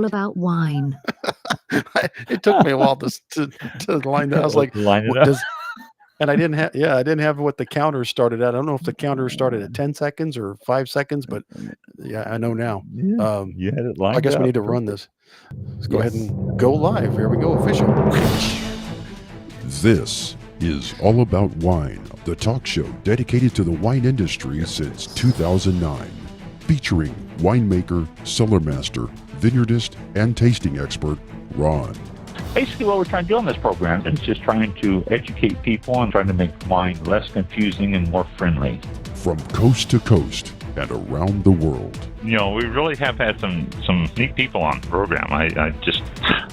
all about wine. It took me a while to line that. I was like, Line it what up. does? And I didn't have what the counter started at. I don't know if the counter started at 10 seconds or 5 seconds, but yeah, I know now. Yeah, you had it I lined guess we up. need to run this. Let's go ahead Yes. and go live. Here we go, official. This is All About Wine, the talk show dedicated to the wine industry since 2009. Featuring winemaker, cellar master, vineyardist, and tasting expert, Ron. Basically, what we're trying to do on this program is just trying to educate people and trying to make wine less confusing and more friendly. From coast to coast and around the world. You know, we really have had some neat people on the program. I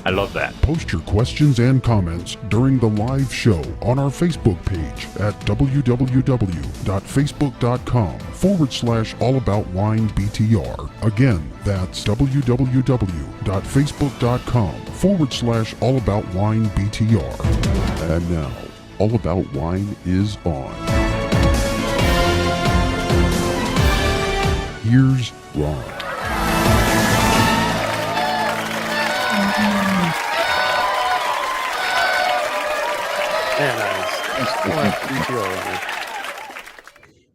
love that. Post your questions and comments during the live show on our Facebook page at www.facebook.com/allaboutwinebtr. Again, that's www.facebook.com/allaboutwinebtr. And now, All About Wine is on. Here's Ron.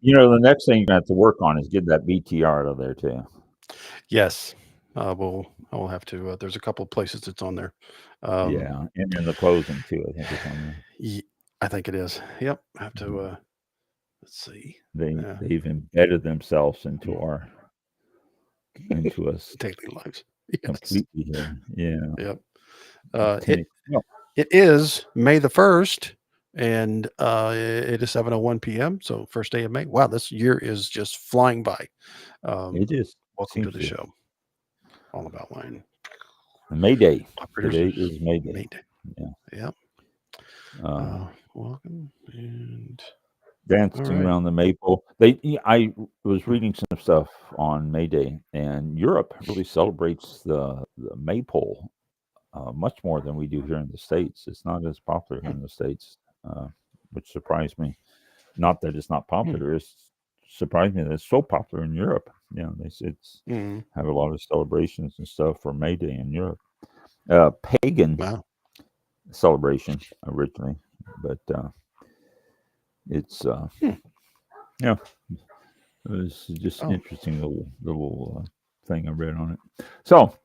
You know, the next thing you're going to have to work on is get that BTR out of there, too. Yes. I will have to. There's a couple of places it's on there. Yeah, and in the closing, too, I think it's on there. I think it is. Yep. I have to, let's see. They've embedded themselves into us daily lives. Yes. Completely here. Yeah. Yep. It is May the 1st, and it is 7:01 p.m. So first day of May. Wow, this year is just flying by. It is. Welcome to the show. All About Wine. May Day. Today is May Day. May Day. Yeah. Yep. Welcome and dancing around the maple. I was reading some stuff on May Day, and Europe really celebrates the maypole much more than we do here in the States. It's not as popular here in the States, which surprised me. Not that it's not popular; it's surprised me that it's so popular in Europe. Yeah, it's have a lot of celebrations and stuff for May Day in Europe. Pagan celebration originally, but it's yeah, it was just an interesting little thing I read on it. So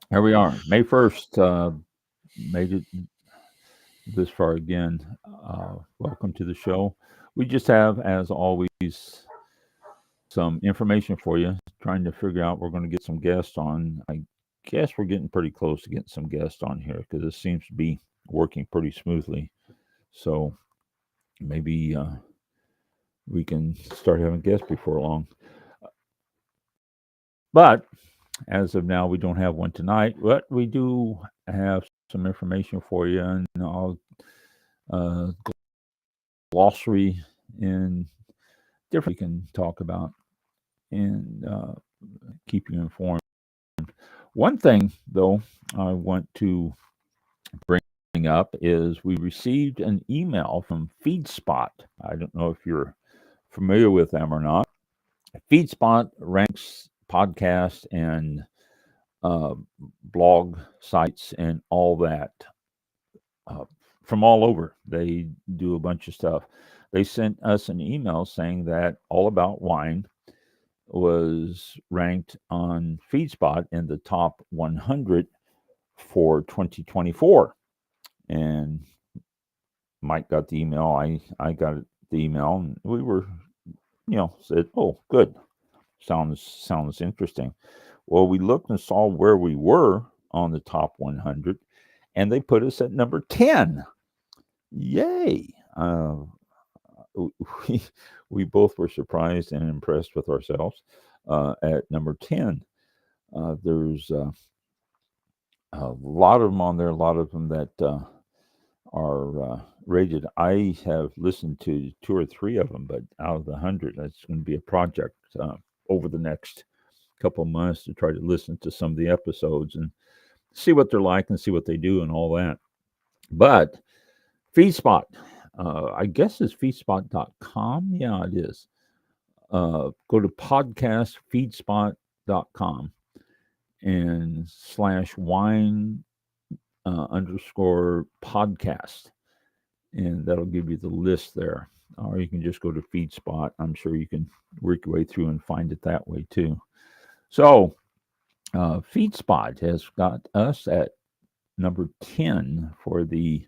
here we are, May 1st. Made it this far again. Welcome to the show. We just have, as always, some information for you. Trying to figure out, we're going to get some guests on. I guess we're getting pretty close to getting some guests on here because it seems to be working pretty smoothly. So maybe we can start having guests before long. But as of now, we don't have one tonight. But we do have some information for you, and I'll glossary and different we can talk about and keep you informed. One thing, though, I want to bring up is we received an email from FeedSpot. I don't know if you're familiar with them or not. FeedSpot ranks podcasts and blog sites and all that from all over. They do a bunch of stuff. They sent us an email saying that All About Wine was ranked on FeedSpot in the top 100 for 2024. And Mike got the email. I got the email, and we were, said, "Oh, good, sounds interesting." Well, we looked and saw where we were on the top 100, and they put us at number 10. Yay! We both were surprised and impressed with ourselves at number 10. There's a lot of them on there, a lot of them that are rated. I have listened to 2 or 3 of them, but out of the 100, that's going to be a project over the next couple of months to try to listen to some of the episodes and see what they're like and see what they do and all that. But FeedSpot, I guess it's feedspot.com. Yeah, it is. Go to podcastfeedspot.com and /wine underscore podcast. And that'll give you the list there. Or you can just go to FeedSpot. I'm sure you can work your way through and find it that way too. So FeedSpot has got us at number 10 for the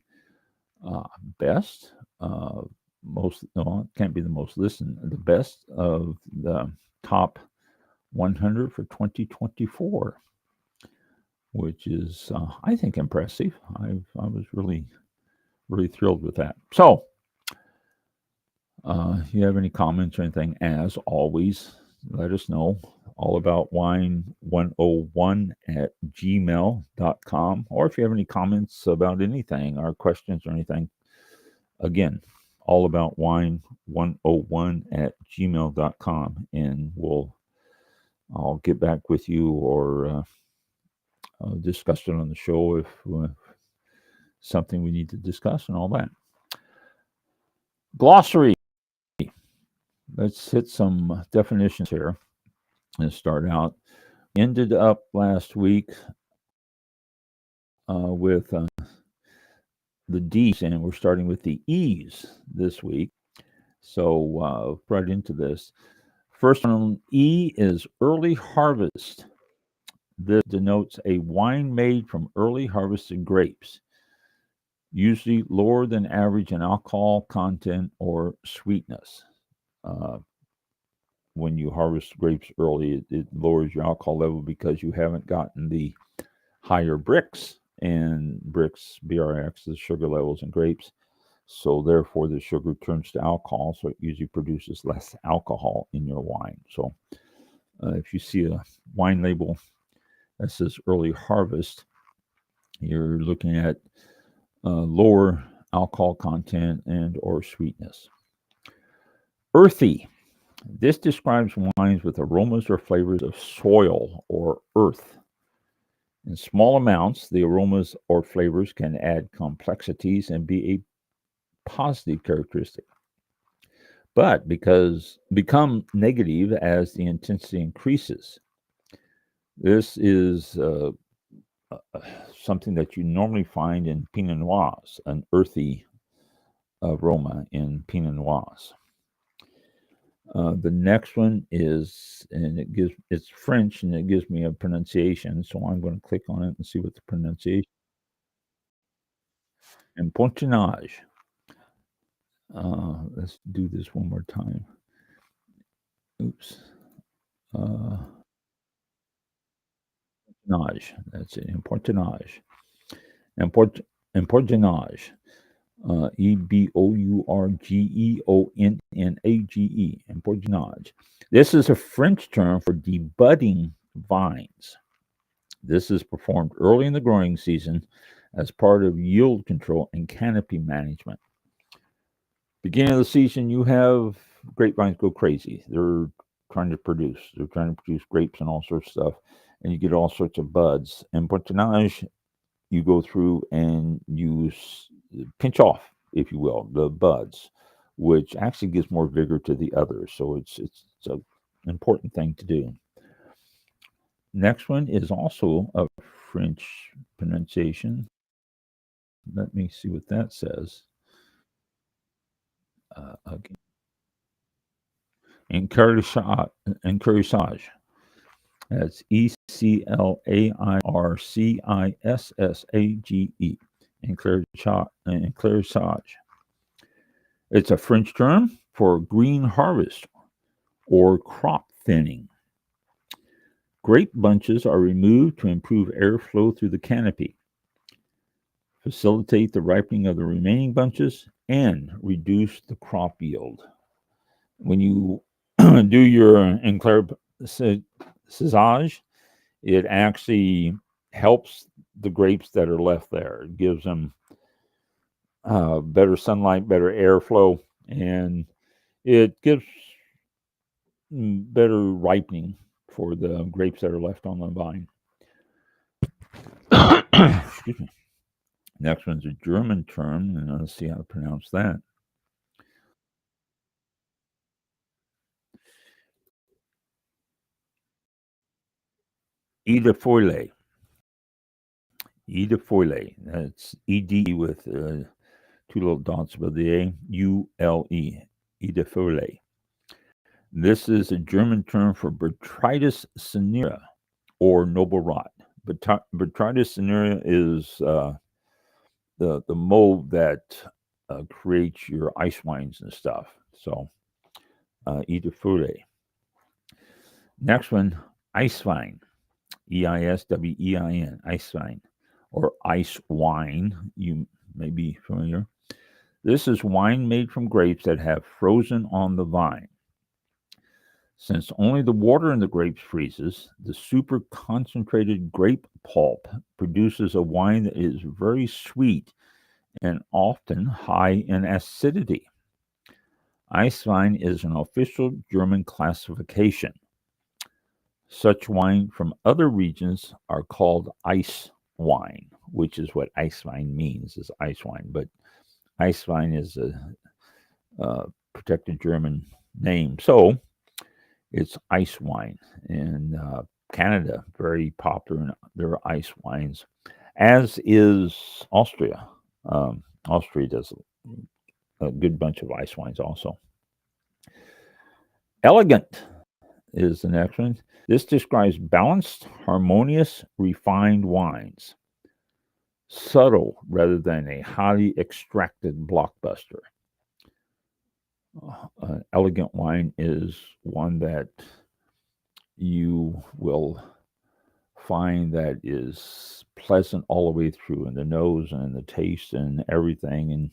best, most, no, it can't be the most listened, the best of the top 100 for 2024, which is, I think, impressive. I was really thrilled with that. So, you have any comments or anything, as always, let us know. All about wine101 at gmail.com. Or if you have any comments about anything or questions or anything, again, all about wine101 at gmail.com. And I'll get back with you or discuss it on the show if something we need to discuss and all that. Glossary. Let's hit some definitions here and start out. Ended up last week with the D's, and we're starting with the E's this week. So right into this. First one, E is early harvest. This denotes a wine made from early harvested grapes, usually lower than average in alcohol content or sweetness. When you harvest grapes early, it lowers your alcohol level because you haven't gotten the higher Brix, and Brix, BRX, is sugar levels in grapes. So therefore, the sugar turns to alcohol, so it usually produces less alcohol in your wine. So if you see a wine label that says early harvest, you're looking at lower alcohol content and or sweetness. Earthy. This describes wines with aromas or flavors of soil or earth. In small amounts, the aromas or flavors can add complexities and be a positive characteristic, but become negative as the intensity increases. This is something that you normally find in Pinot Noirs, an earthy aroma in Pinot Noirs. The next one is, and it's French, and it gives me a pronunciation. So I'm going to click on it and see what the pronunciation. Empottinage. Let's do this one more time. Oops. Empottinage. That's it. Empottinage. Empottinage. Ebourgeonnage. Empottinage. This is a French term for debudding vines. This is performed early in the growing season as part of yield control and canopy management. Beginning of the season, you have grapevines go crazy. They're trying to produce grapes and all sorts of stuff, and you get all sorts of buds. Empottinage, you go through and you pinch off, if you will, the buds, which actually gives more vigor to the others. So it's an important thing to do. Next one is also a French pronunciation. Let me see what that says. Okay. Encouragage. That's ECLAIRCISSAGE. Encouragage. It's a French term for green harvest or crop thinning. Grape bunches are removed to improve airflow through the canopy, facilitate the ripening of the remaining bunches, and reduce the crop yield. When you do your enclairage, it actually helps the grapes that are left there. It gives them better sunlight, better airflow, and it gives better ripening for the grapes that are left on the vine. Excuse me. Next one's a German term, and let's see how to pronounce that. Edefoyle. Edefoyle. That's ED with two little dots above the A. ULE. Edefoyle. This is a German term for Botrytis cinerea, or noble rot. Botrytis cinerea is the mold that creates your ice wines and stuff. So, Edefoyle. Next one, ice wine. Eiswein, ice wine, or ice wine. You may be familiar. This is wine made from grapes that have frozen on the vine. Since only the water in the grapes freezes, the super concentrated grape pulp produces a wine that is very sweet and often high in acidity. Ice wine is an official German classification. Such wine from other regions are called ice wine, which is what ice wine means, is ice wine. But ice wine is a protected German name. So it's ice wine. In Canada, very popular in their ice wines, as is Austria. Austria does a good bunch of ice wines also. Elegant is the next one. This describes balanced, harmonious, refined wines. Subtle rather than a highly extracted blockbuster. Elegant wine is one that you will find that is pleasant all the way through in the nose and in the taste and everything, and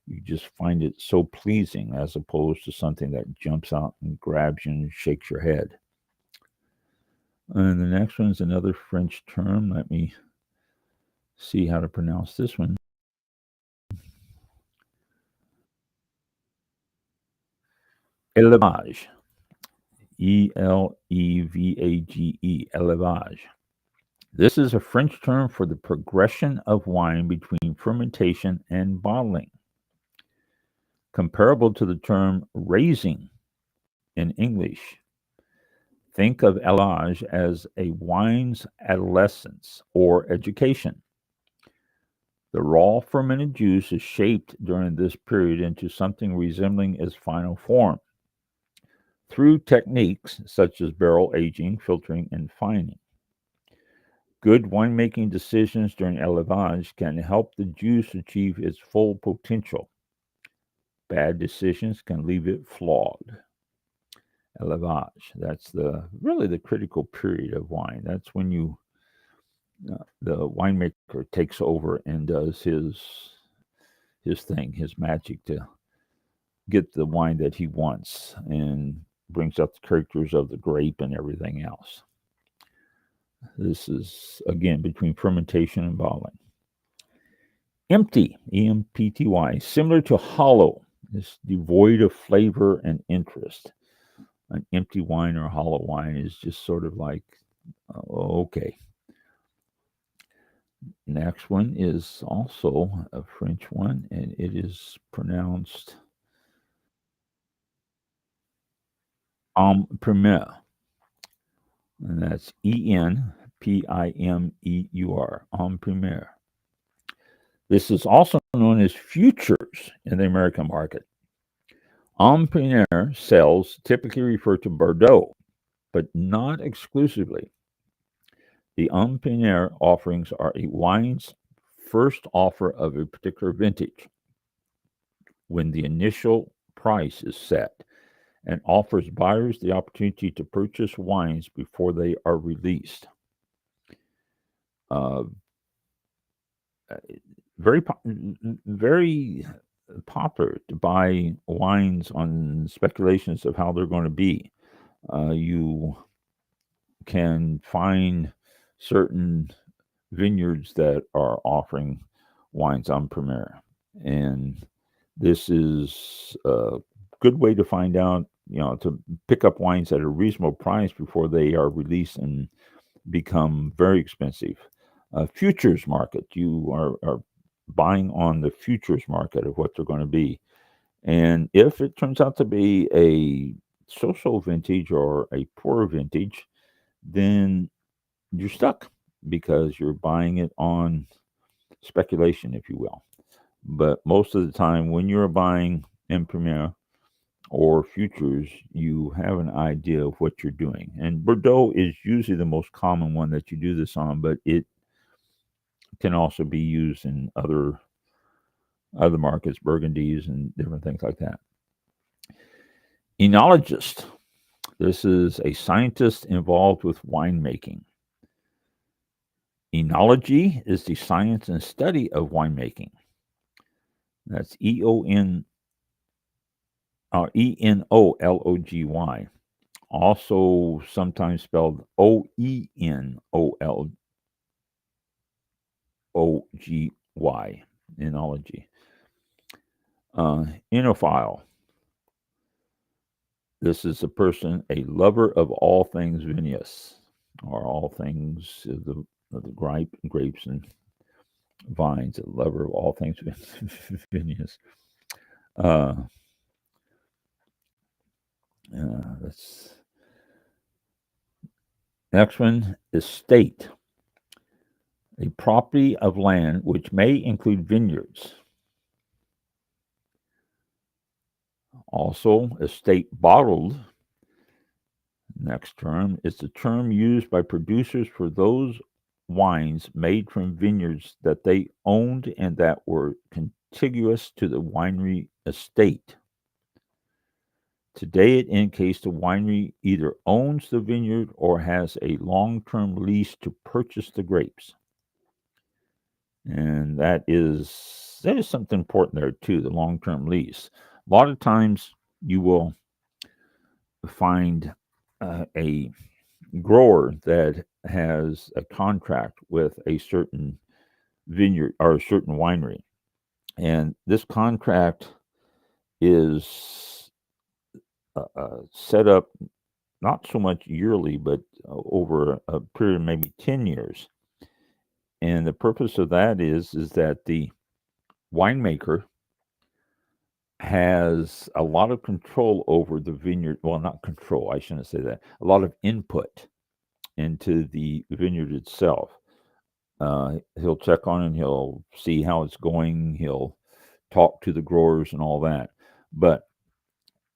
you just find it so pleasing as opposed to something that jumps out and grabs you and shakes your head. And the next one is another French term. Let me see how to pronounce this one. Élevage. Elevage. Élevage. This is a French term for the progression of wine between fermentation and bottling, comparable to the term raising in English. Think of élevage as a wine's adolescence or education. The raw fermented juice is shaped during this period into something resembling its final form through techniques such as barrel aging, filtering, and fining. Good winemaking decisions during élevage can help the juice achieve its full potential. Bad decisions can leave it flawed. Élevage, that's really the critical period of wine. That's when the winemaker takes over and does his thing, his magic to get the wine that he wants and brings up the characters of the grape and everything else. This is, again, between fermentation and bottling. Empty, E-M-P-T-Y, similar to hollow, is devoid of flavor and interest. An empty wine or hollow wine is just sort of like, okay. Next one is also a French one, and it is pronounced en primeur. And that's E-N-P-I-M-E-U-R, en primeur. This is also known as futures in the American market. En primeur sales typically refer to Bordeaux, but not exclusively. The en primeur offerings are a wine's first offer of a particular vintage when the initial price is set and offers buyers the opportunity to purchase wines before they are released. Very popular to buy wines on speculations of how they're going to be. You can find certain vineyards that are offering wines en primeur, and this is a good way to find out, to pick up wines at a reasonable price before they are released and become very expensive. Futures market, you are buying on the futures market of what they're going to be. And if it turns out to be a so-so vintage or a poor vintage, then you're stuck because you're buying it on speculation, if you will. But most of the time, when you're buying in Premier or futures, you have an idea of what you're doing. And Bordeaux is usually the most common one that you do this on, but it can also be used in other markets, Burgundies and different things like that. Enologist. This is a scientist involved with winemaking. Enology is the science and study of winemaking. That's Enology. Also sometimes spelled Oenology. Enology. Enophile. This is a person, a lover of all things vinous, or all things of the grapes and vines, a lover of all things vinous. That's next one is estate, a property of land which may include vineyards. Also, estate bottled, next term, is the term used by producers for those wines made from vineyards that they owned and that were contiguous to the winery estate. Today, it indicates the winery either owns the vineyard or has a long-term lease to purchase the grapes. And that is something important there too, the long-term lease. A lot of times you will find a grower that has a contract with a certain vineyard or a certain winery. And this contract is set up not so much yearly, but over a period of maybe 10 years. And the purpose of that is that the winemaker has a lot of control over the vineyard. Well, not control, I shouldn't say that. A lot of input into the vineyard itself. He'll check on it, and he'll see how it's going. He'll talk to the growers and all that. But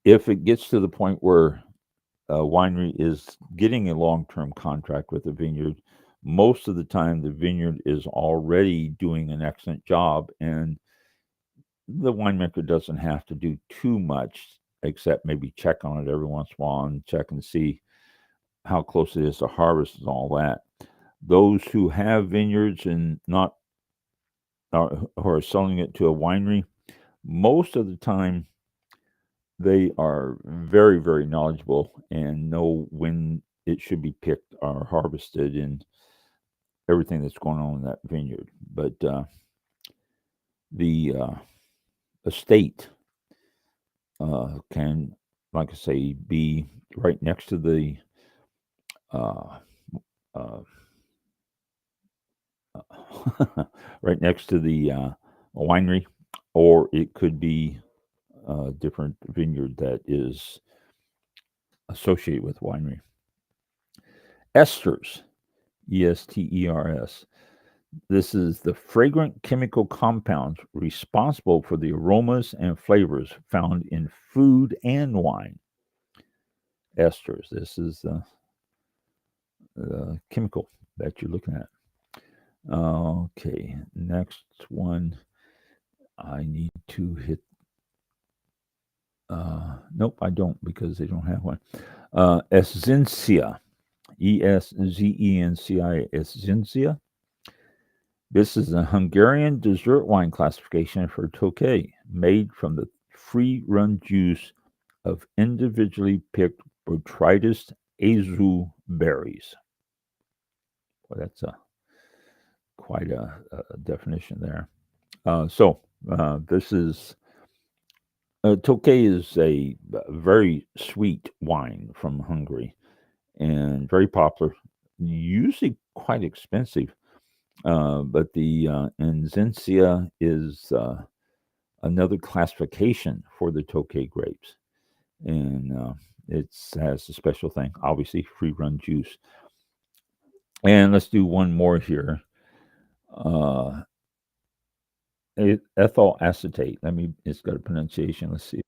if it gets to the point where a winery is getting a long-term contract with the vineyard, most of the time the vineyard is already doing an excellent job, and the winemaker doesn't have to do too much except maybe check on it every once in a while and check and see how close it is to harvest and all that. Those who have vineyards and not who are selling it to a winery, most of the time they are very, very knowledgeable and know when it should be picked or harvested and everything that's going on in that vineyard. But the estate can, like I say, be right next to the right next to the winery, or it could be a different vineyard that is associated with winery. Esters, Esters. This is the fragrant chemical compounds responsible for the aromas and flavors found in food and wine. Esters. This is the chemical that you're looking at. Okay, next one. I need to hit. Nope, I don't, because they don't have one. Essencia, Eszencia, Essencia. This is a Hungarian dessert wine classification for Tokay, made from the free-run juice of individually picked Botrytis azu berries. Well, that's quite a definition there. This is Tokay is a very sweet wine from Hungary and very popular, usually quite expensive. But the Essencia is another classification for the Tokay grapes. And it has a special thing, obviously free-run juice. And let's do one more here. Ethyl acetate. It's got a pronunciation. Let's see.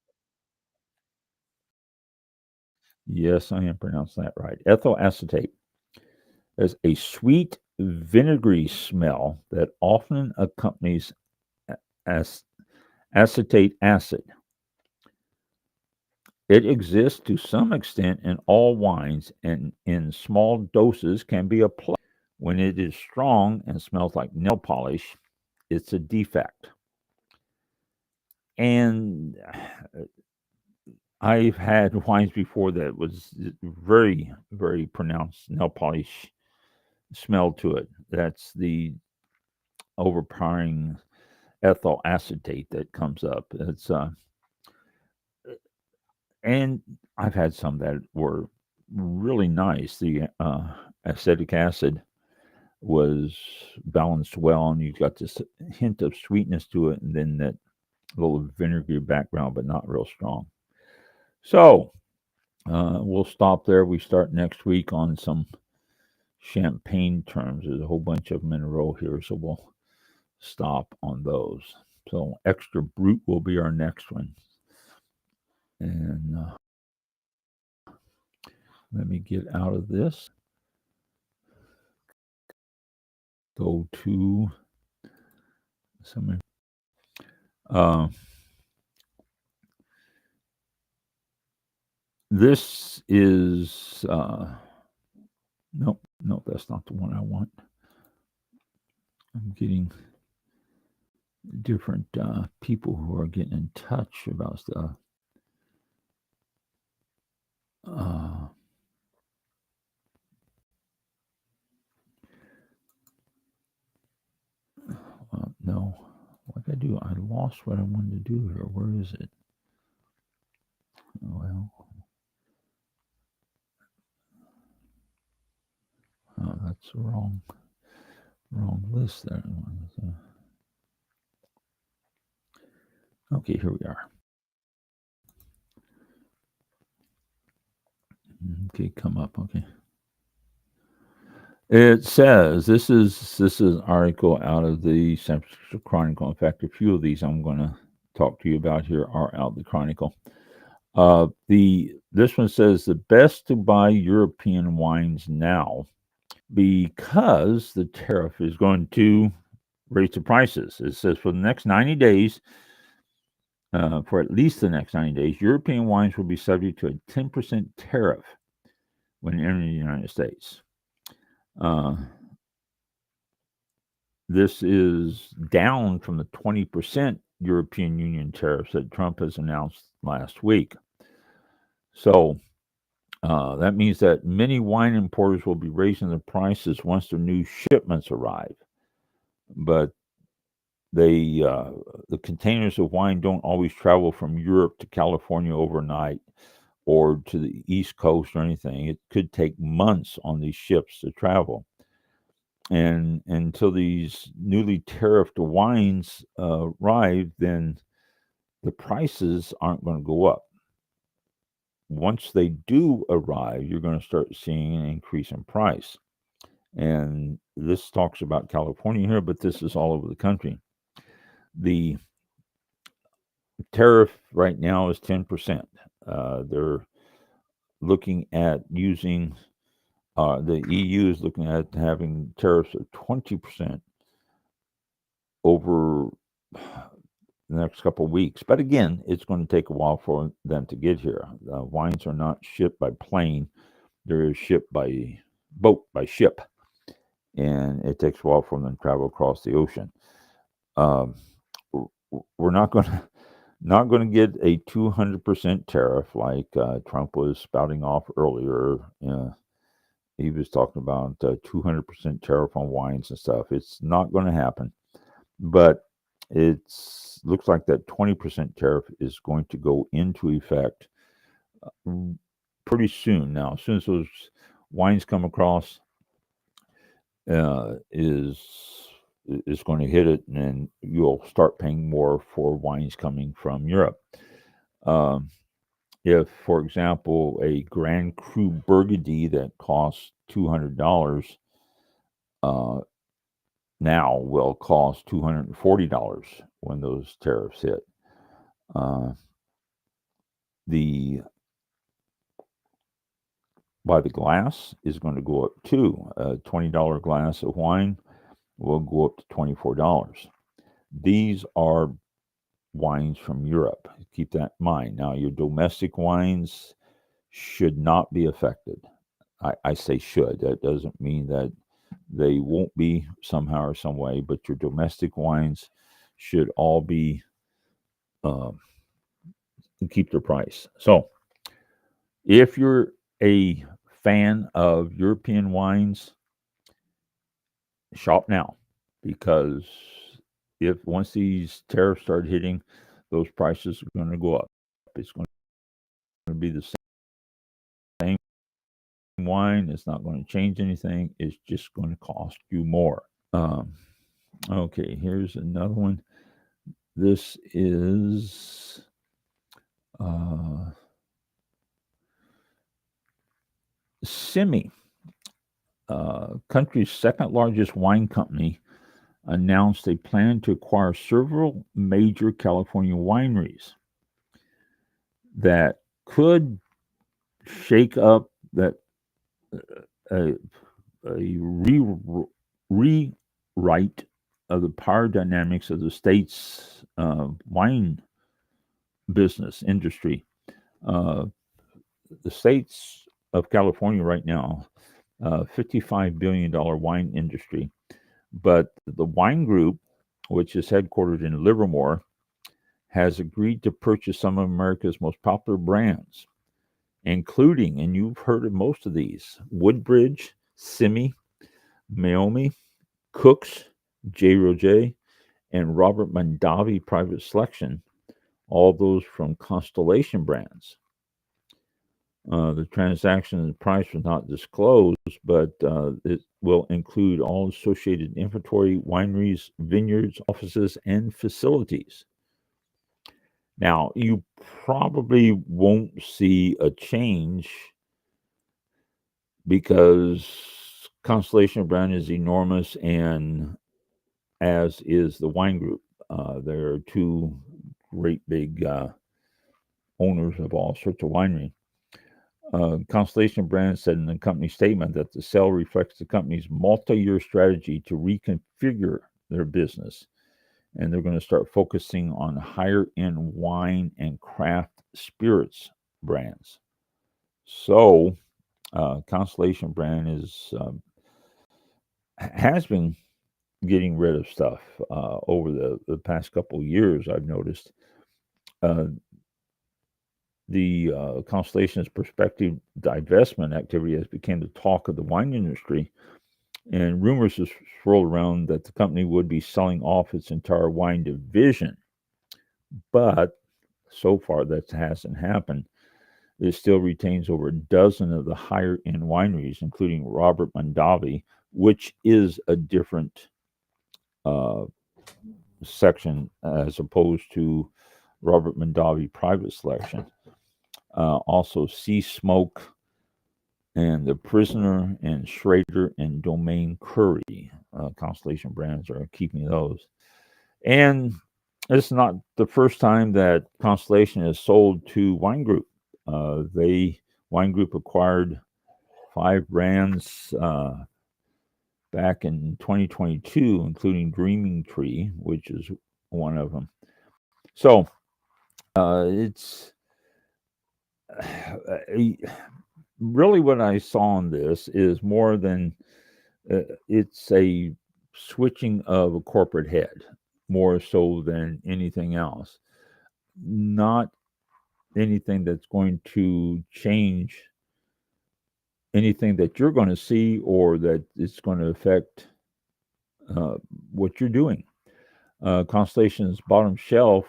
Yes, I am pronouncing that right. Ethyl acetate is a sweet, vinegary smell that often accompanies acetate acid. It exists to some extent in all wines and in small doses can be applied. When it is strong and smells like nail polish, it's a defect. And I've had wines before that was very, very pronounced nail polish smell to it. That's the overpowering ethyl acetate that comes up. It's and I've had some that were really nice. The acetic acid was balanced well, and you got this hint of sweetness to it, and then that little vinegary background, but not real strong. So we'll stop there. We start next week on some champagne terms. There's a whole bunch of them in a row here, so we'll stop on those. So extra brut will be our next one. And let me get out of this. Go to some. This is nope, that's not the one I want. I'm getting different people who are getting in touch about stuff. No, what did I do? I lost what I wanted to do here. Where is it? Well, that's the wrong list there. Okay, here we are. Okay, come up. Okay. It says this is an article out of the San Francisco Chronicle. In fact, a few of these I'm going to talk to you about here are out of the Chronicle. This one says the best to buy European wines now because the tariff is going to raise the prices. It says for the next 90 days, for at least the next 90 days, European wines will be subject to a 10% tariff when entering the United States. This is down from the 20% European Union tariffs that Trump has announced last week. So that means that many wine importers will be raising the prices once their new shipments arrive. But the containers of wine don't always travel from Europe to California overnight or to the East Coast or anything. It could take months on these ships to travel. And until these newly tariffed wines arrive, then the prices aren't going to go up. Once they do arrive, you're going to start seeing an increase in price. And this talks about California here, but this is all over the country. The tariff right now is 10%. They're looking at using, the EU is looking at having tariffs of 20% over the next couple of weeks. But again, it's going to take a while for them to get here. Wines are not shipped by plane. They're shipped by boat, by ship. And it takes a while for them to travel across the ocean. We're not going to get a 200% tariff like Trump was spouting off earlier. He was talking about 200% tariff on wines and stuff. It's not going to happen. But it looks like that 20% tariff is going to go into effect pretty soon. Now, as soon as those wines come across, is going to hit it, and then you'll start paying more for wines coming from Europe. If, for example, a Grand Cru Burgundy that costs $200 now will cost $240 when those tariffs hit. By the glass is going to go up too. A $20 glass of wine will go up to $24. These are wines from Europe. Keep that in mind. Now, your domestic wines should not be affected. I say should. That doesn't mean that they won't be somehow or some way, but your domestic wines should all be keep their price. So, if you're a fan of European wines, shop now, because if once these tariffs start hitting, those prices are going to go up. It's going to be the same wine. It's not going to change anything. It's just going to cost you more. Okay, here's another one. This is Simi, country's second largest wine company, announced a plan to acquire several major California wineries that could shake up that a rewrite of the power dynamics of the state's wine business industry. The states of California right now, $55 billion wine industry. But the wine group, which is headquartered in Livermore, has agreed to purchase some of America's most popular brands, including, and you've heard of most of these, Woodbridge, Simi, Meiomi, Cook's, J. Roget, and Robert Mondavi Private Selection, all those from Constellation Brands. The transaction price was not disclosed, but it will include all associated inventory, wineries, vineyards, offices, and facilities. Now, you probably won't see a change because Constellation Brand is enormous, and as is the wine group. There are two great big owners of all sorts of winery. Constellation Brands said in the company statement that the sale reflects the company's multi-year strategy to reconfigure their business, and they're going to start focusing on higher-end wine and craft spirits brands. So, Constellation Brand has been getting rid of stuff over the past couple of years. I've noticed. The Constellation's prospective divestment activity has become the talk of the wine industry, and rumors have swirled around that the company would be selling off its entire wine division. But so far, that hasn't happened. It still retains over a dozen of the higher-end wineries, including Robert Mondavi, which is a different section as opposed to Robert Mondavi Private Selection. Also, Sea Smoke and The Prisoner and Schrader and Domaine Curry. Constellation Brands are keeping those. And it's not the first time that Constellation has sold to Wine Group. Wine Group acquired 5 brands back in 2022, including Dreaming Tree, which is one of them. So it's really what I saw in this is more than it's a switching of a corporate head, more so than anything else. Not anything that's going to change anything that you're going to see or that it's going to affect what you're doing. Constellation's bottom shelf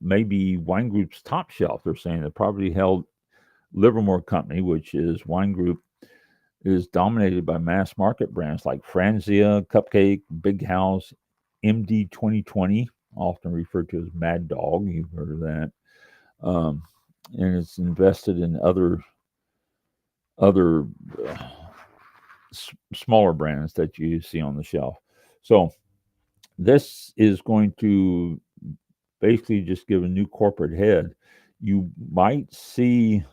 may be Wine Group's top shelf. They're saying the privately held Livermore Company, which is Wine Group, is dominated by mass market brands like Franzia, Cupcake, Big House, MD 2020, often referred to as Mad Dog. You've heard of that. And it's invested in other smaller brands that you see on the shelf. So this is going to basically just give a new corporate head. You might see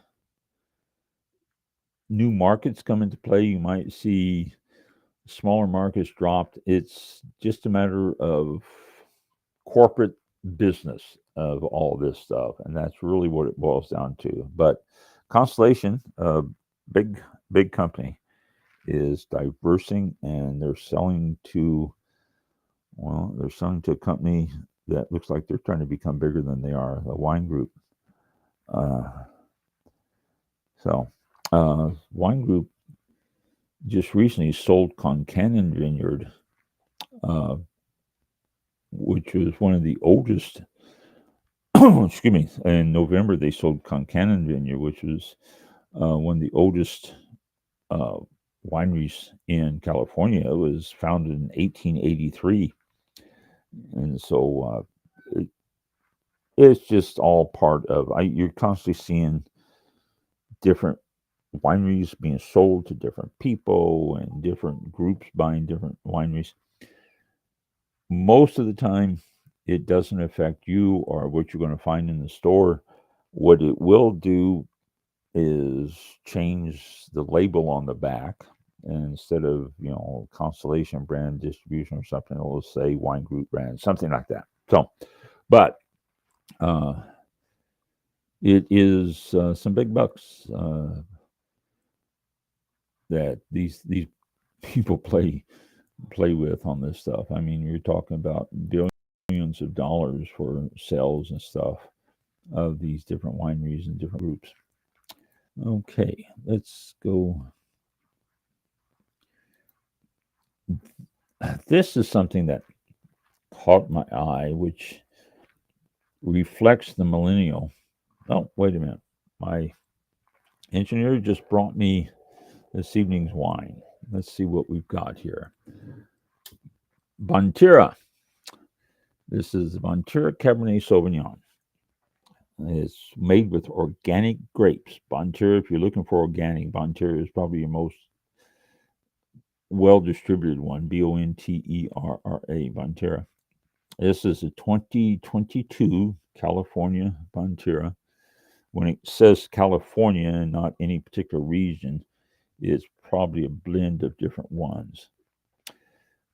new markets come into play. You might see smaller markets dropped. It's just a matter of corporate business of all this stuff, and that's really what it boils down to. But Constellation, big company, is diversing, and they're selling to a company that looks like they're trying to become bigger than they are, the wine group. Wine group just recently sold Concannon Vineyard, which was one of the oldest. Excuse me. In November, they sold Concannon Vineyard, which was one of the oldest wineries in California. It was founded in 1883, and so it's just all part of. You're constantly seeing different wineries being sold to different people and different groups buying different wineries. Most of the time, it doesn't affect you or what you're going to find in the store. What it will do is change the label on the back. And instead of, Constellation brand distribution or something, it will say wine group brand, something like that. So, but it is some big bucks that these people play with on this stuff. I mean, you're talking about billions of dollars for sales and stuff of these different wineries and different groups. Okay, let's go. This is something that caught my eye, which reflects the millennial. Oh, wait a minute. My engineer just brought me this evening's wine. Let's see what we've got here. Bonterra. This is Bonterra Cabernet Sauvignon. It's made with organic grapes. Bonterra, if you're looking for organic, Bonterra is probably your most well-distributed one. Bonterra, Bonterra. This is a 2022 California Bonterra. When it says California and not any particular region, it's probably a blend of different ones.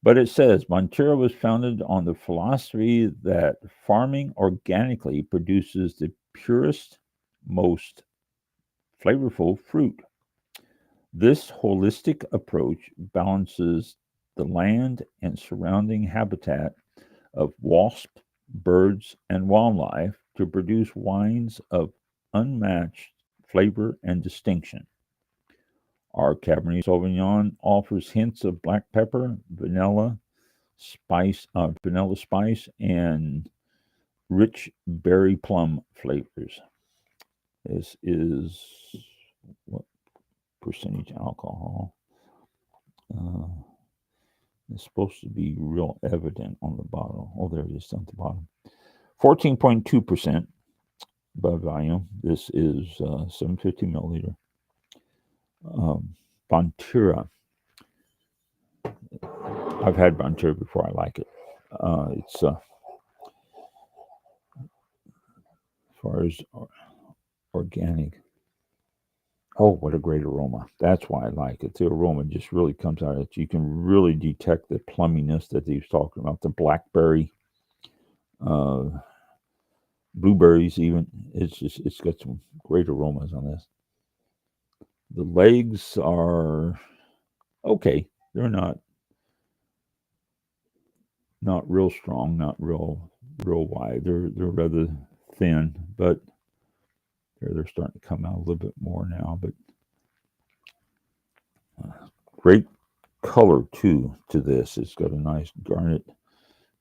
But it says Bonterra was founded on the philosophy that farming organically produces the purest, most flavorful fruit. This holistic approach balances the land and surrounding habitat of wasps, birds, and wildlife to produce wines of unmatched flavor and distinction. Our Cabernet Sauvignon offers hints of black pepper, vanilla spice, and rich berry plum flavors. This is what percentage alcohol? It's supposed to be real evident on the bottle. Oh, there it is at the bottom. 14.2% by volume. This is 750 milliliter. Bonterra. I've had Bonterra before. I like it. It's as far as organic. Oh, what a great aroma. That's why I like it. The aroma just really comes out of it. You can really detect the plumminess that he was talking about, the blackberry, blueberries even. It's got some great aromas on this. The legs are okay. They're not real strong, not real wide. They're rather thin, but they're starting to come out a little bit more now. But great color too to this. It's got a nice garnet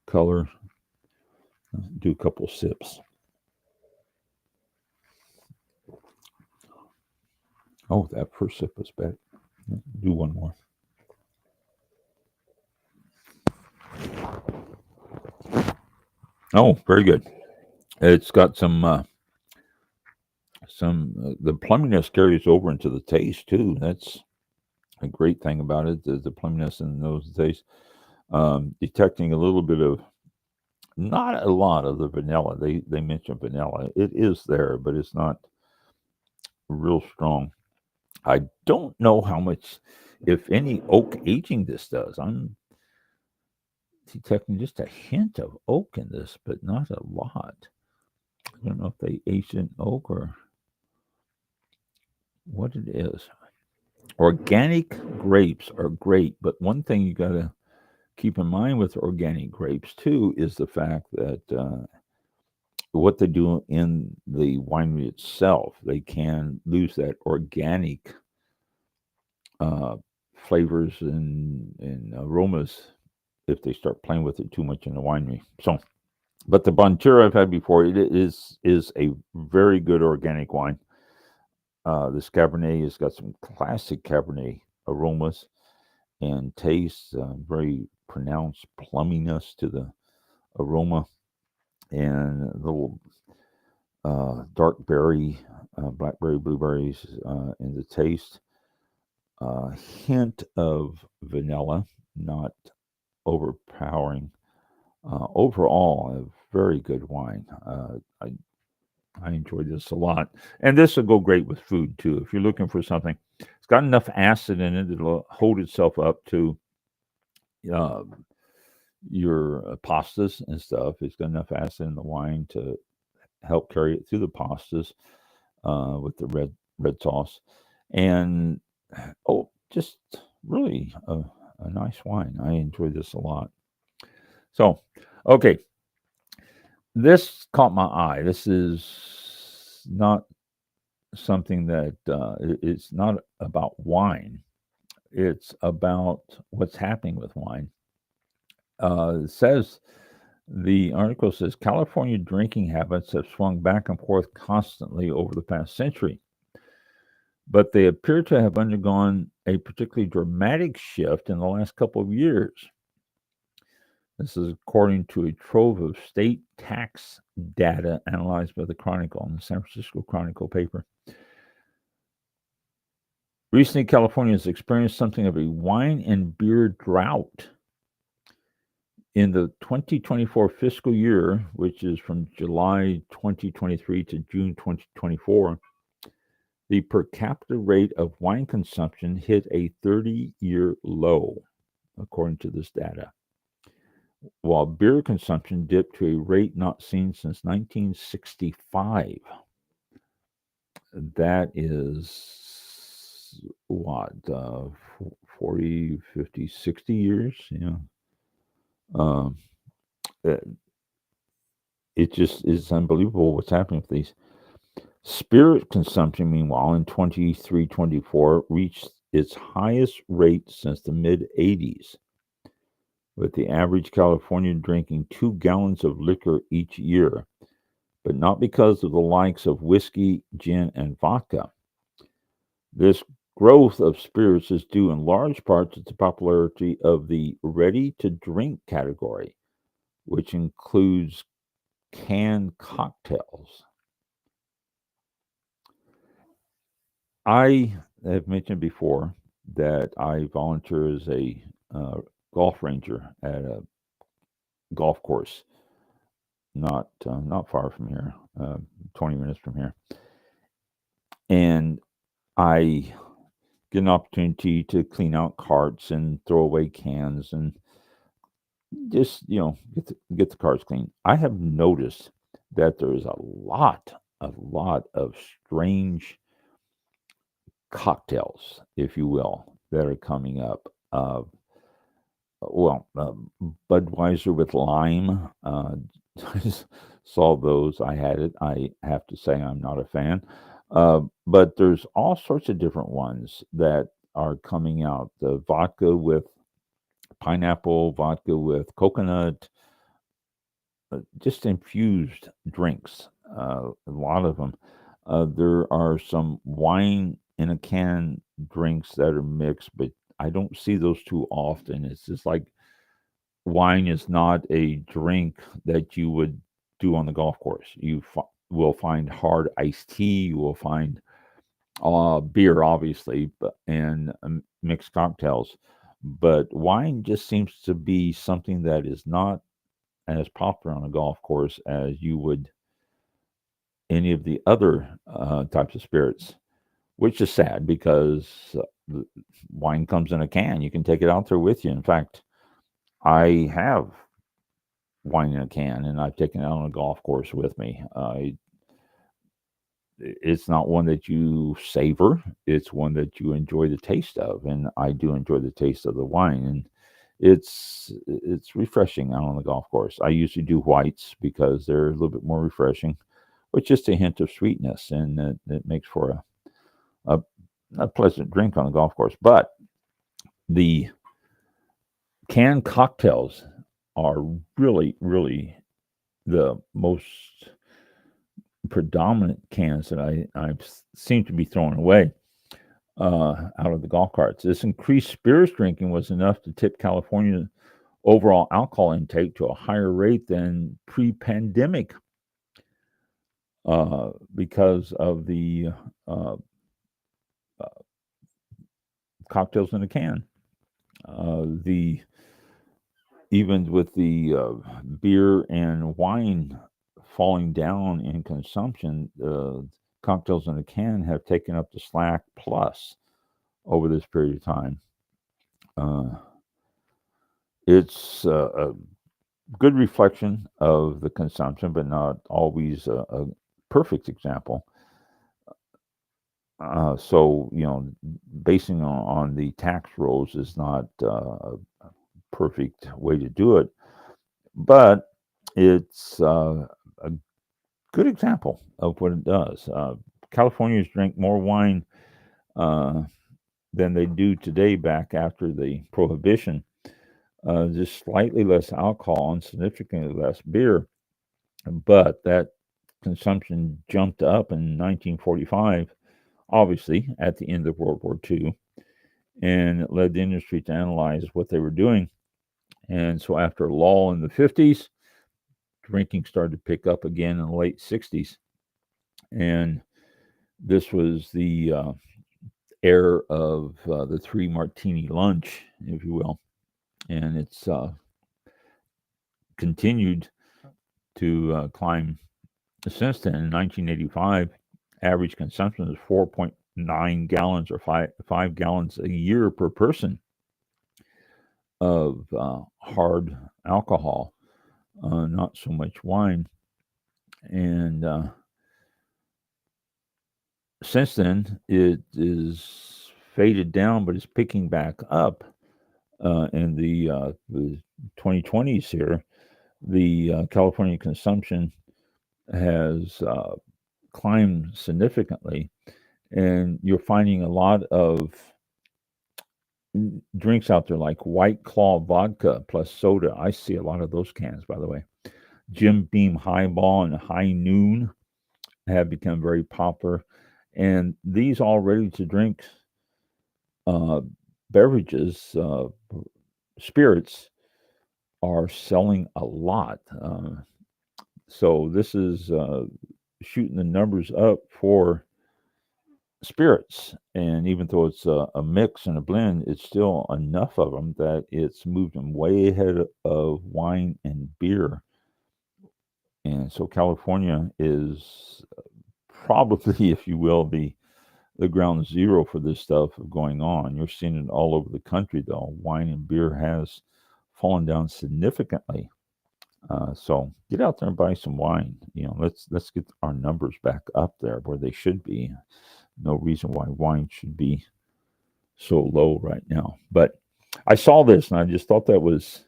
color. Do a couple sips. Oh, that first sip was bad. Do one more. Oh, very good. It's got some the plumminess carries over into the taste too. That's a great thing about it, the plumminess and those taste. Detecting a little bit of, not a lot of the vanilla. They mention vanilla. It is there, but it's not real strong. I don't know how much, if any, oak aging this does. I'm detecting just a hint of oak in this, but not a lot. I don't know if they aged in oak or what it is. Organic grapes are great, but one thing you got to keep in mind with organic grapes too is the fact that what they do in the winery itself, they can lose that organic flavors and aromas if they start playing with it too much in the winery. So, but the Bontura I've had before, it is a very good organic wine. This Cabernet has got some classic Cabernet aromas and taste, very pronounced plumminess to the aroma, and a little dark berry, blackberry, blueberries in the taste. Hint of vanilla, not overpowering. Overall, a very good wine. I enjoy this a lot, and this will go great with food too. If you're looking for something, it's got enough acid in it; it'll hold itself up to uh, your pastas and stuff. It's got enough acid in the wine to help carry it through the pastas with the red sauce, and just really a nice wine. I enjoy this a lot. So, okay, this caught my eye. This is not something that it's not about wine. It's about what's happening with wine. It says, the article says California drinking habits have swung back and forth constantly over the past century, but they appear to have undergone a particularly dramatic shift in the last couple of years. This is according to a trove of state tax data analyzed by the Chronicle, in the San Francisco Chronicle paper. Recently, California has experienced something of a wine and beer drought. In the 2024 fiscal year, which is from July 2023 to June 2024, the per capita rate of wine consumption hit a 30-year low, according to this data, while beer consumption dipped to a rate not seen since 1965. That is what, 40, 50, 60 years? Yeah. It just is unbelievable what's happening with these. Spirit consumption, meanwhile, in 23-24 reached its highest rate since the mid-'80s, with the average Californian drinking 2 gallons of liquor each year, but not because of the likes of whiskey, gin, and vodka. This growth of spirits is due in large part to the popularity of the ready-to-drink category, which includes canned cocktails. I have mentioned before that I volunteer as a golf ranger at a golf course not far from here, 20 minutes from here. And I get an opportunity to clean out carts and throw away cans and just, get the carts clean. I have noticed that there is a lot of strange cocktails, if you will, that are coming up. Budweiser with lime. I saw those. I had it. I have to say I'm not a fan. But there's all sorts of different ones that are coming out. The vodka with pineapple, vodka with coconut, just infused drinks. A lot of them. There are some wine in a can drinks that are mixed, but I don't see those too often. It's just like wine is not a drink that you would do on the golf course. You will find hard iced tea. You will find beer, obviously, and mixed cocktails. But wine just seems to be something that is not as popular on a golf course as you would any of the other types of spirits, which is sad because wine comes in a can. You can take it out there with you. In fact, I have wine in a can, and I've taken it out on a golf course with me. It's not one that you savor; it's one that you enjoy the taste of, and I do enjoy the taste of the wine, and it's refreshing out on the golf course. I usually do whites because they're a little bit more refreshing, with just a hint of sweetness, and it makes for a pleasant drink on the golf course. But the canned cocktails are really, really the most predominant cans that I seem to be throwing away out of the golf carts. This increased spirits drinking was enough to tip California's overall alcohol intake to a higher rate than pre-pandemic because of the cocktails in a can. Even with the beer and wine falling down in consumption, cocktails in a can have taken up the slack plus over this period of time. It's a good reflection of the consumption, but not always a perfect example. So, basing on the tax rules is not a perfect way to do it, but it's a good example of what it does. Californians drink more wine than they do today back after the prohibition. Just slightly less alcohol and significantly less beer, but that consumption jumped up in 1945, obviously at the end of World War II, and it led the industry to analyze what they were doing. And so after a lull in the 50s, drinking started to pick up again in the late 60s. And this was the era of the 3 martini lunch, if you will. And it's continued to climb since then. In 1985, average consumption is 4.9 gallons or 5 gallons a year per person of hard alcohol, not so much wine. And since then, it is faded down, but it's picking back up in the 2020s here. The California consumption has climbed significantly, and you're finding a lot of drinks out there like White Claw vodka plus soda. I see a lot of those cans, by the way. Jim Beam Highball and High Noon have become very popular, and these all ready to drink beverages, spirits, are selling a lot. So this is shooting the numbers up for spirits, and even though it's a mix and a blend, it's still enough of them that it's moved them way ahead of wine and beer. And so California is probably, if you will, the ground zero for this stuff going on. You're seeing it all over the country, though. Wine and beer has fallen down significantly. So get out there and buy some wine. Let's get our numbers back up there where they should be. No reason why wine should be so low right now. But I saw this and I just thought that was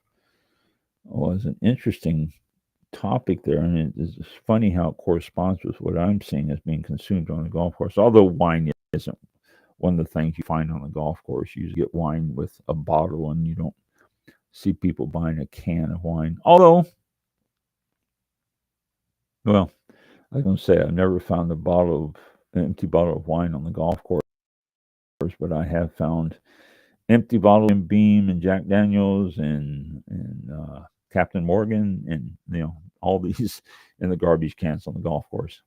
an interesting topic there, and it's funny how it corresponds with what I'm seeing as being consumed on the golf course. Although wine isn't one of the things you find on the golf course. You get wine with a bottle, and you don't see people buying a can of wine. Although, well, I was going to say I've never found an empty bottle of wine on the golf course, but I have found empty bottles of Beam and Jack Daniels and Captain Morgan, and all these in the garbage cans on the golf course.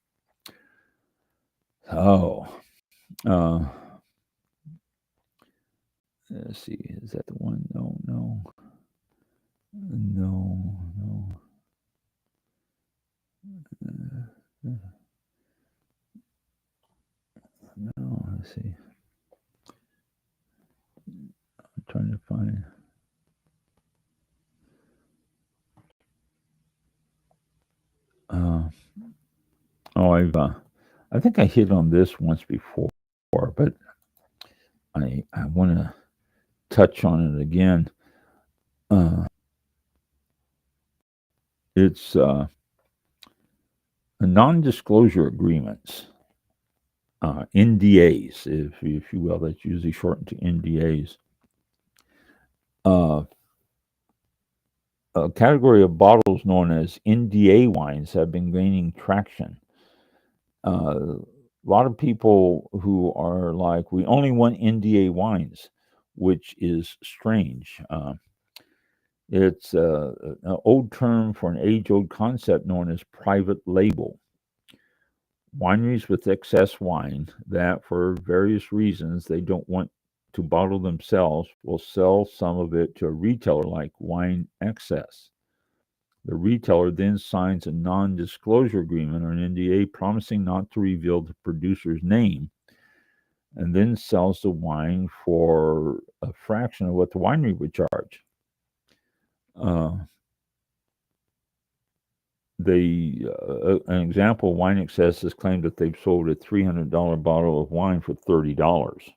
Oh, Let's see, is that the one? No. No, let's see. I'm trying to find. I think I hit on this once before, but I want to touch on it again. It's non-disclosure agreements, NDAs, if you will. That's usually shortened to NDAs. A category of bottles known as NDA wines have been gaining traction. A lot of people who are like, we only want NDA wines, which is strange. It's an old term for an age-old concept known as private label. Wineries with excess wine that, for various reasons, they don't want to bottle themselves will sell some of it to a retailer like Wine Excess. The retailer then signs a non-disclosure agreement or an NDA promising not to reveal the producer's name and then sells the wine for a fraction of what the winery would charge. An example, Wine Excess has claimed that they've sold a $300 bottle of wine for $30.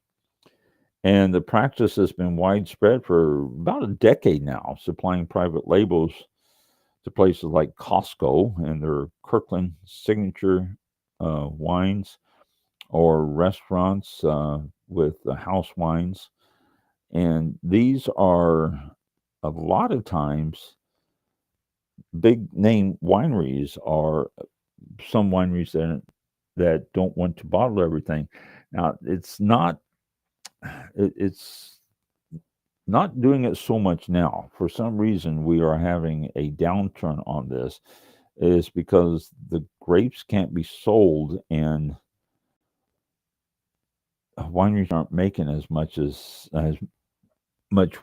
And the practice has been widespread for about a decade now, supplying private labels to places like Costco and their Kirkland signature wines, or restaurants with house wines. And these are a lot of times big name wineries, are some wineries that don't want to bottle everything. Now, it's not doing it so much now. For some reason, we are having a downturn on this, is because the grapes can't be sold and wineries aren't making as much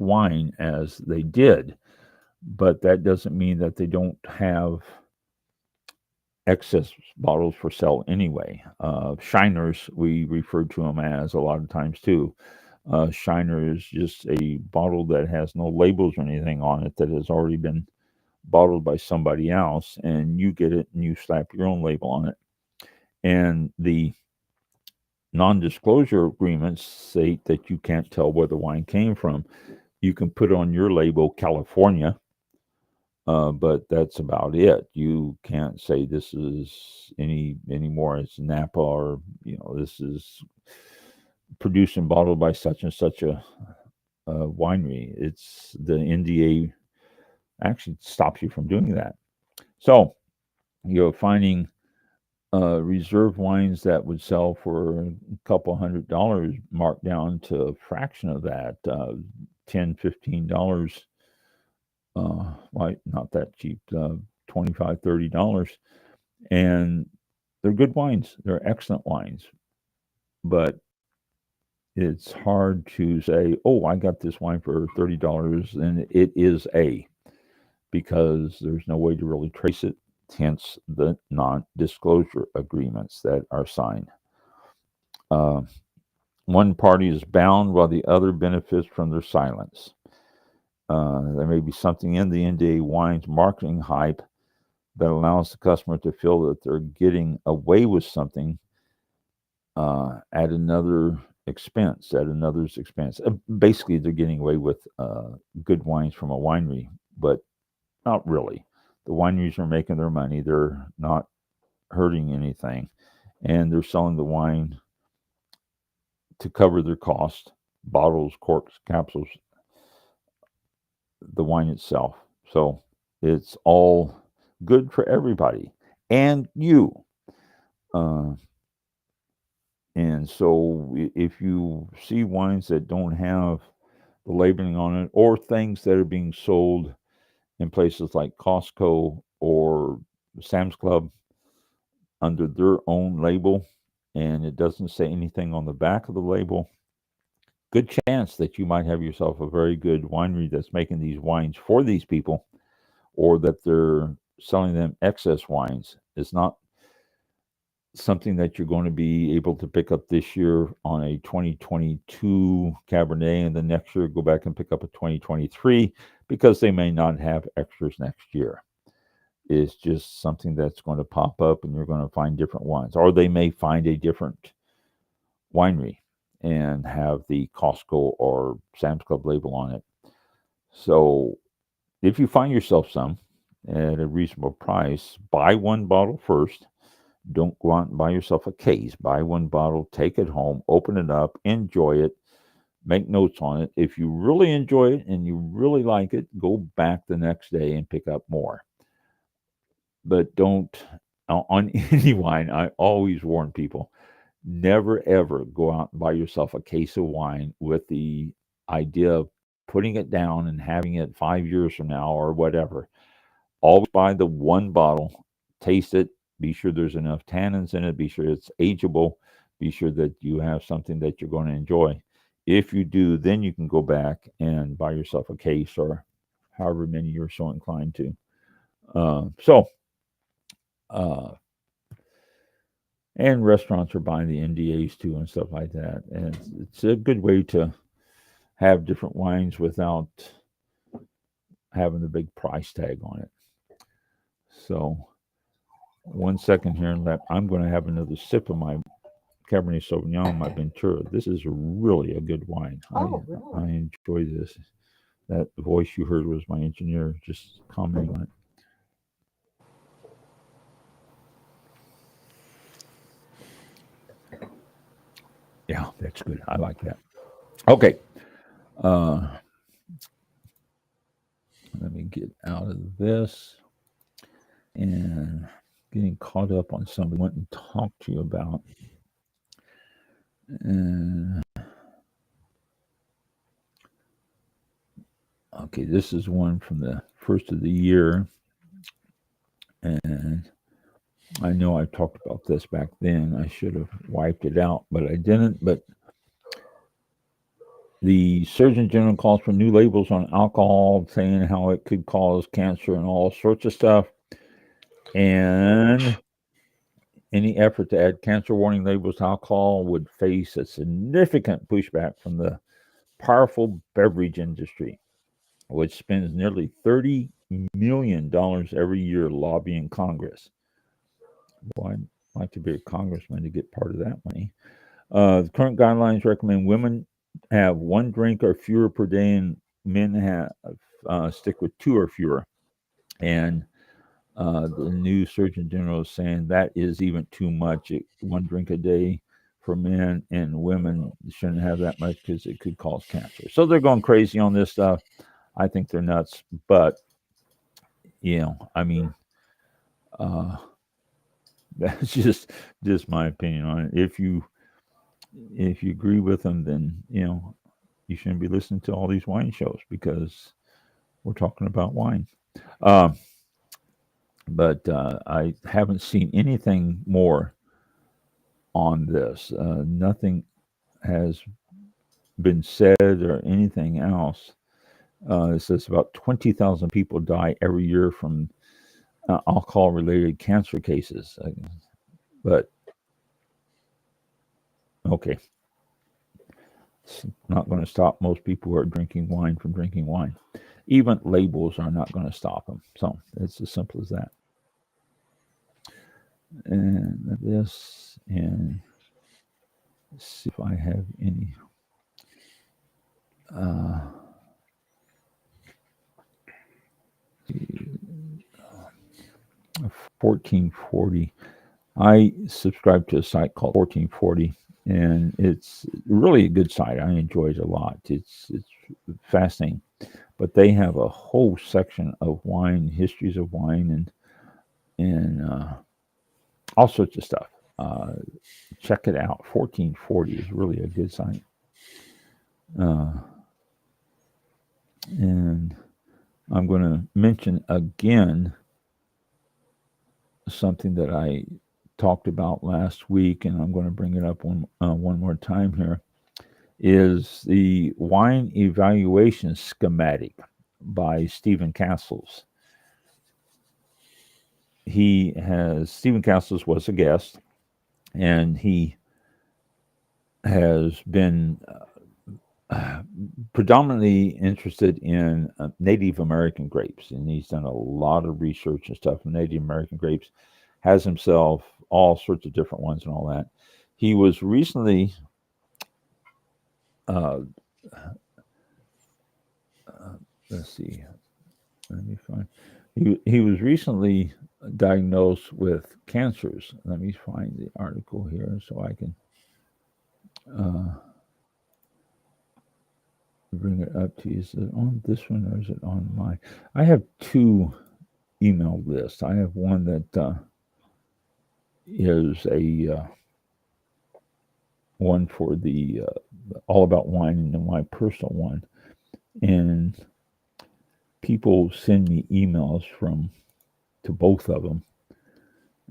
wine as they did. But that doesn't mean that they don't have excess bottles for sale anyway. Shiners, we refer to them as a lot of times too. Shiner is just a bottle that has no labels or anything on it, that has already been bottled by somebody else, and you get it and you slap your own label on it. And the non-disclosure agreements say that you can't tell where the wine came from. You can put on your label California, but that's about it. You can't say this is anymore. It's Napa, or this is produced and bottled by such and such a winery. It's the NDA actually stops you from doing that. So you're finding reserve wines that would sell for a couple $100 marked down to a fraction of that, $10, $15. Not that cheap, $25, $30. And they're good wines. They're excellent wines. But it's hard to say, oh, I got this wine for $30 and it is because there's no way to really trace it, hence the non-disclosure agreements that are signed. One party is bound while the other benefits from their silence. There may be something in the NDA wine's marketing hype that allows the customer to feel that they're getting away with something at another's expense. Basically, they're getting away with good wines from a winery, but not really. The wineries are making their money. They're not hurting anything, and they're selling the wine to cover their cost, bottles, corks, capsules, the wine itself. So it's all good for everybody and you. And so if you see wines that don't have the labeling on it, or things that are being sold in places like Costco or Sam's Club under their own label, and it doesn't say anything on the back of the label, good chance that you might have yourself a very good winery that's making these wines for these people, or that they're selling them excess wines. It's not something that you're going to be able to pick up this year on a 2022 Cabernet, and the next year go back and pick up a 2023, because they may not have extras next year. It's just something that's going to pop up, and you're going to find different wines, or they may find a different winery and have the Costco or Sam's Club label on it. So if you find yourself some at a reasonable price, buy one bottle first. Don't go out and buy yourself a case. Buy one bottle, take it home, open it up, enjoy it, make notes on it. If you really enjoy it and you really like it, go back the next day and pick up more. But don't, on any wine, I always warn people, never ever go out and buy yourself a case of wine with the idea of putting it down and having it 5 years from now or whatever. Always buy the one bottle, taste it, be sure there's enough tannins in it, be sure it's ageable, be sure that you have something that you're going to enjoy. If you do, then you can go back and buy yourself a case, or however many you're so inclined to. And restaurants are buying the NDAs too and stuff like that. And it's a good way to have different wines without having the big price tag on it. So 1 second here, and I'm going to have another sip of my Cabernet Sauvignon, my Ventura. This is really a good wine. Really? I enjoy this. That voice you heard was my engineer just commenting on it. Yeah, that's good. I like that. Okay. Let me get out of this. And getting caught up on something I want to talk to you about. Okay, this is one from the first of the year. And I know I talked about this back then. I should have wiped it out, but I didn't. But the Surgeon General calls for new labels on alcohol, saying how it could cause cancer and all sorts of stuff. And any effort to add cancer warning labels to alcohol would face a significant pushback from the powerful beverage industry, which spends nearly $30 million every year lobbying Congress. Well, I'd like to be a congressman to get part of that money. The current guidelines recommend women have one drink or fewer per day, and men have stick with two or fewer. And the new Surgeon General is saying that is even too much. One drink a day for men, and women shouldn't have that much because it could cause cancer. So they're going crazy on this stuff. I think they're nuts, but I mean, that's just my opinion on it. If you agree with them, then you shouldn't be listening to all these wine shows, because we're talking about wine. But I haven't seen anything more on this. Nothing has been said or anything else. It says about 20,000 people die every year from alcohol-related cancer cases. But, okay. It's not going to stop most people who are drinking wine from drinking wine. Even labels are not going to stop them. So it's as simple as that. And this, and let's see if I have any. 1440. I subscribe to a site called 1440, and it's really a good site. I enjoy it a lot. It's fascinating. But they have a whole section of wine, histories of wine, and all sorts of stuff. Check it out. 1440 is really a good site. And I'm going to mention again something that I talked about last week, and I'm going to bring it up one more time here, is the wine evaluation schematic by Stephen Castles. Stephen Castles was a guest, and he has been predominantly interested in Native American grapes, and he's done a lot of research and stuff on Native American grapes, has himself all sorts of different ones and all that. He was recently let's see, let me find, he was recently diagnosed with cancers. Let me find the article here so I can bring it up to you. Is it on this one or is it on mine? I have two email lists. I have one that is a one for the All About Wine, and then my personal one. And people send me emails to both of them,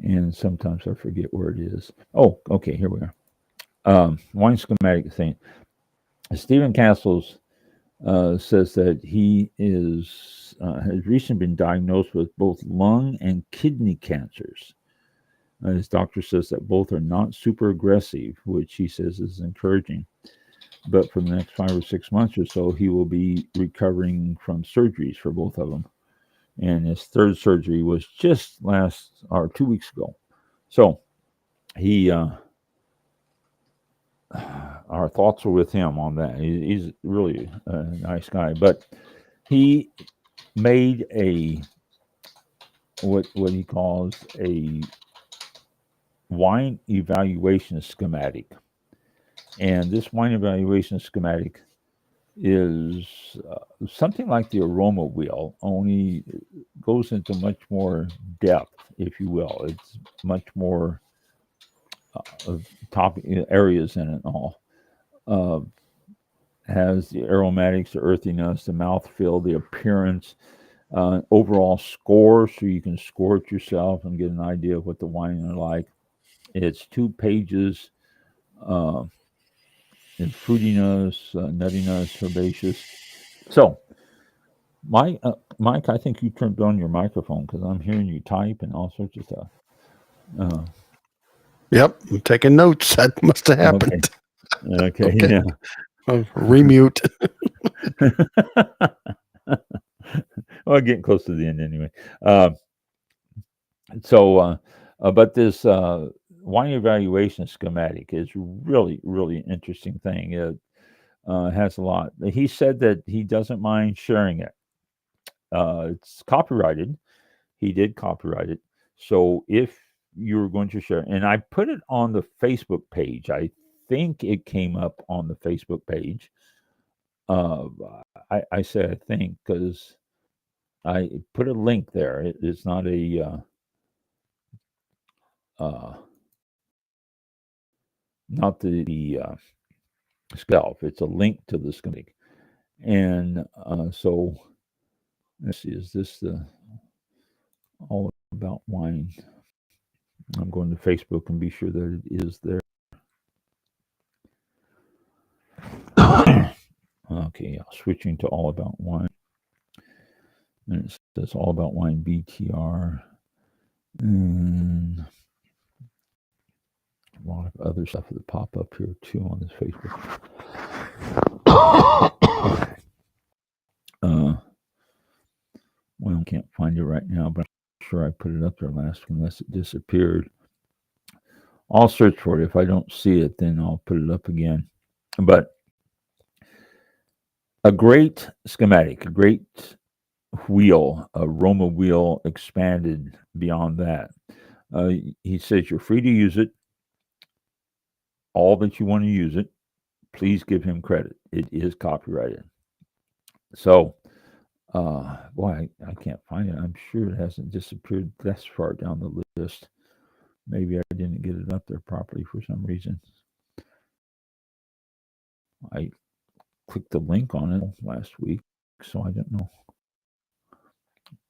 and sometimes I forget where it is. Oh, okay, here we are. Wine schematic thing. Stephen Castles says that he has recently been diagnosed with both lung and kidney cancers. His doctor says that both are not super aggressive, which he says is encouraging. But for the next 5 or 6 months or so, he will be recovering from surgeries for both of them. And his third surgery was just 2 weeks ago. So he, our thoughts are with him on that. He's really a nice guy, but he made what he calls a wine evaluation schematic. And this wine evaluation schematic is something like the aroma wheel, only goes into much more depth, if you will. It's much more top areas in it all. Has the aromatics, the earthiness, the mouthfeel, the appearance, overall score, so you can score it yourself and get an idea of what the wine are like. It's 2 pages. In fruitiness, nuttiness, herbaceous. So, Mike, I think you turned on your microphone because I'm hearing you type and all sorts of stuff. Yep, I'm taking notes. That must have happened. Okay. Yeah. Remute. Well, getting close to the end anyway. But this wine evaluation schematic is really, really interesting thing. It has a lot. He said that he doesn't mind sharing it. It's copyrighted. He did copyright it. So if you're going to share, and I put it on the Facebook page. I think it came up on the Facebook page. I say I think because I put a link there. It's not a not the scalp. It's a link to the schematic. And so let's see, is this the All About Wine? I'm going to Facebook and be sure that it is there. Okay, switching to All About Wine. And it says All About Wine BTR. And a lot of other stuff that pop up here too on this Facebook. Well, I can't find it right now, but I'm sure I put it up there last week unless it disappeared. I'll search for it. If I don't see it, then I'll put it up again. But a great schematic, a great wheel, aroma wheel expanded beyond that. He says you're free to use it, all that you want to use it. Please give him credit. It is copyrighted. So, boy, I can't find it. I'm sure it hasn't disappeared this far down the list. Maybe I didn't get it up there properly for some reason. I clicked the link on it last week, so I don't know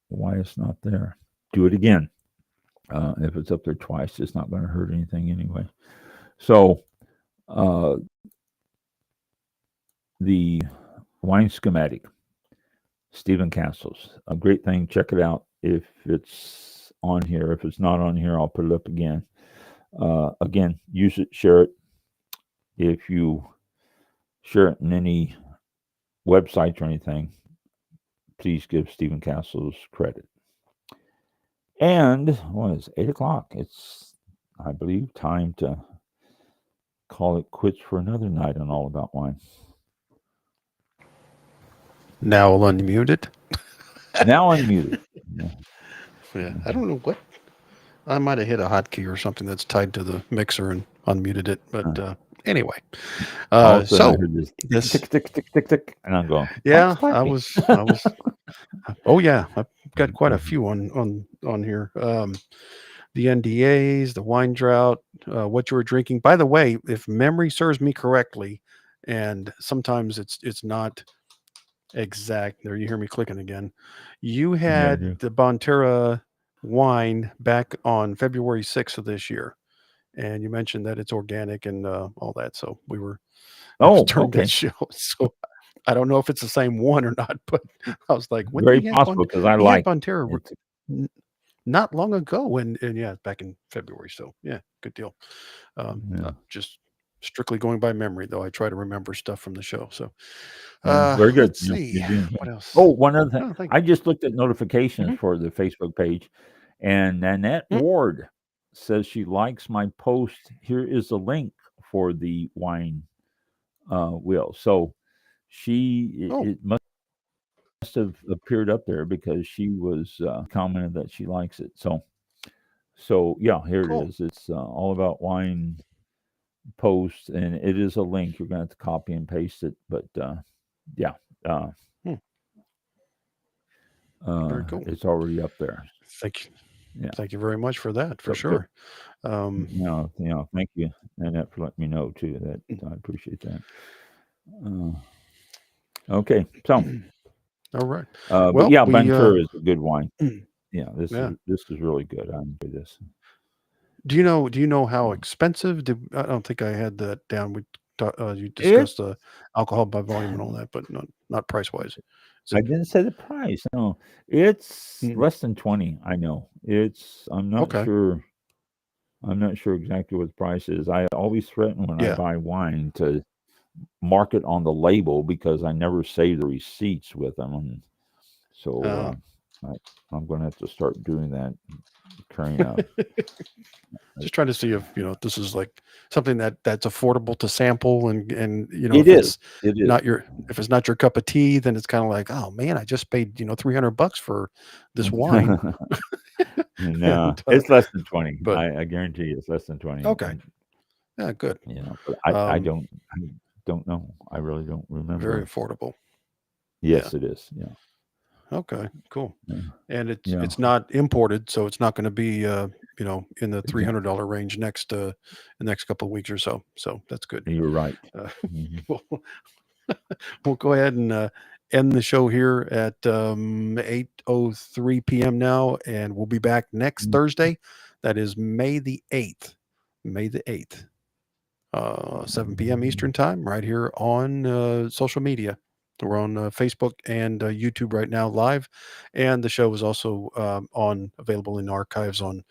why it's not there. Do it again. If it's up there twice, it's not going to hurt anything anyway. So the wine schematic, Stephen Castles, a great thing. Check it out if it's on here. If it's not on here, I'll put it up again. Again, use it, share it. If you share it in any websites or anything, please give Stephen Castles credit. And what is 8 o'clock? It's, I believe, time to call it quits for another night on All About Wine. Now unmuted. Now unmuted. Yeah, I don't know what. I might have hit a hotkey or something that's tied to the mixer and unmuted it. But anyway, so this tick tick tick tick tick, and I'm going. Yeah, I was. Oh yeah, I've got quite a few on here. The NDAs, the wine drought, what you were drinking. By the way, if memory serves me correctly, and sometimes it's not exact. There, you hear me clicking again. You had the Bonterra wine back on February 6th of this year, and you mentioned that it's organic and all that. So we were during that show. So I don't know if it's the same one or not, but I was like, when very possible because I like Bonterra not long ago, and yeah, back in February. So yeah, good deal. Just strictly going by memory, though. I try to remember stuff from the show. So very good. Let's see what else. Oh, one other thing. I just looked at notifications for the Facebook page, and Nanette Ward says she likes my post. Here is a link for the wine wheel. So it must have appeared up there because she was commented that she likes it. So yeah, here it is. It's All About Wine post, and it is a link. You're going to have to copy and paste it, but yeah, very cool. It's already up there. Thank you. Yeah. Thank you very much for that, for sure. Thank you, Annette, for letting me know too. That I appreciate that. Okay, so all right. But yeah, Bonterra is a good wine. Yeah, this is really good. I enjoy this. Do you know how expensive? I don't think I had that down. You discussed the alcohol by volume and all that, but not price wise. I didn't say the price. No, it's less than 20. I know I'm not sure. I'm not sure exactly what the price is. I always threaten when I buy wine to mark it on the label because I never save the receipts with them, and so I'm going to have to start doing that. Carrying out. Just trying to see if this is like something that's affordable to sample, and it is not if it's not your cup of tea, then it's kind of like, oh man, I just paid $300 for this wine. No, it's less than 20. But I guarantee you, it's less than 20. Okay, yeah, good. But I don't know. I really don't remember. Very affordable. Yes, it is. Yeah. Okay, cool. Yeah. And it's not imported, so it's not going to be in the $300 range the next couple of weeks or so. So that's good. You're right. We'll go ahead and end the show here at 8:03 p.m. now, and we'll be back next Thursday. That is May the 8th. May the 8th, 7 p.m. Eastern time, right here on social media. We're on Facebook and YouTube right now live, and the show is also available in archives on,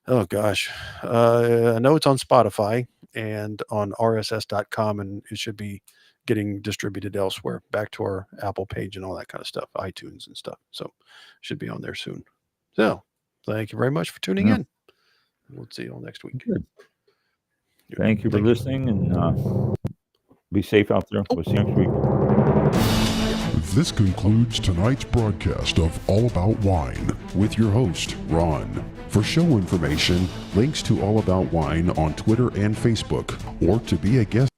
I know it's on Spotify and on rss.com, and it should be getting distributed elsewhere, back to our Apple page and all that kind of stuff, iTunes and stuff. So should be on there soon. So thank you very much for tuning in. We'll see you all next week. Good. Thank you for listening, and be safe out there. We'll see you next week. This concludes tonight's broadcast of All About Wine with your host, Ron. For show information, links to All About Wine on Twitter and Facebook, or to be a guest.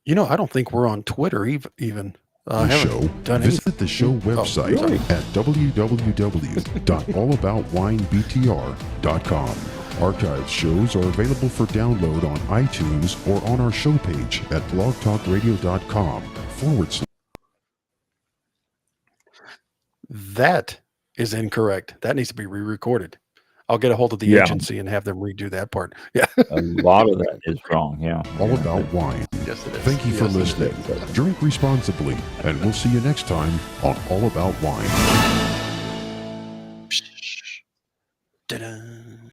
I don't think we're on Twitter even. Visit the show website at www.allaboutwinebtr.com. Archived shows are available for download on iTunes or on our show page at blogtalkradio.com/. That is incorrect. That needs to be re-recorded. I'll get a hold of the Yeah. agency and have them redo that part. Yeah. A lot of that is wrong. Yeah. All Yeah. About Wine. Yes, it is. Thank you for Yes, it is. listening. Drink responsibly, and we'll see you next time on All About Wine. Ta-da.